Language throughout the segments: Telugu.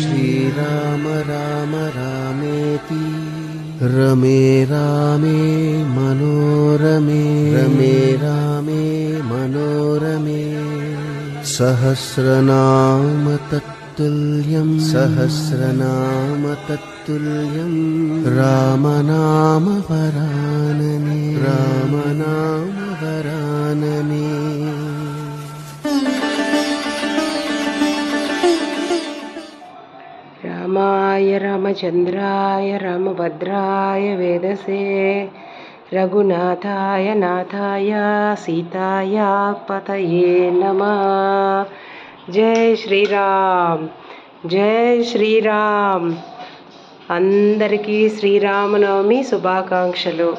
श्रीराम राम रामेति रमे रामे मनोरमे मनोरमे सहस्रनाम तत्तुल्यं रामनाम वरानने रामाय रामचंद्राय रामभद्राय वेदसे रघुनाथाय नाथाय सीताय पतये नमः। जय శ్రీరామ్, జై శ్రీరామ్. అందరికీ శ్రీరామనవమి శుభాకాంక్షలు.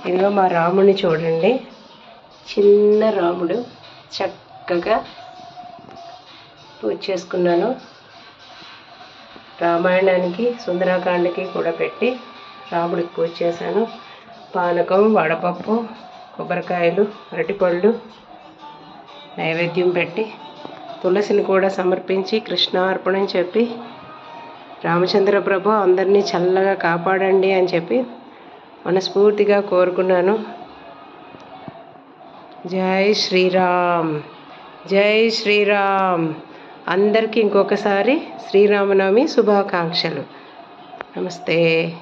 ఇదిగో మా రాముడిని చూడండి, చిన్న రాముడు. చక్కగా పూజ చేసుకున్నాను. రామాయణానికి సుందరాకాండకి కూడా పెట్టి రాముడికి పూజ చేశాను. పానకం, వడపప్పు, కొబ్బరికాయలు, అరటిపళ్ళు నైవేద్యం పెట్టి తులసిని కూడా సమర్పించి కృష్ణార్పణం చెప్పి రామచంద్ర ప్రభు అందరినీ చల్లగా కాపాడండి అని చెప్పి మనస్ఫూర్తిగా కోరుకున్నాను. జై శ్రీరామ్, జై శ్రీరామ్. అందరికీ ఇంకొకసారి శ్రీరామనవమి శుభాకాంక్షలు. నమస్తే.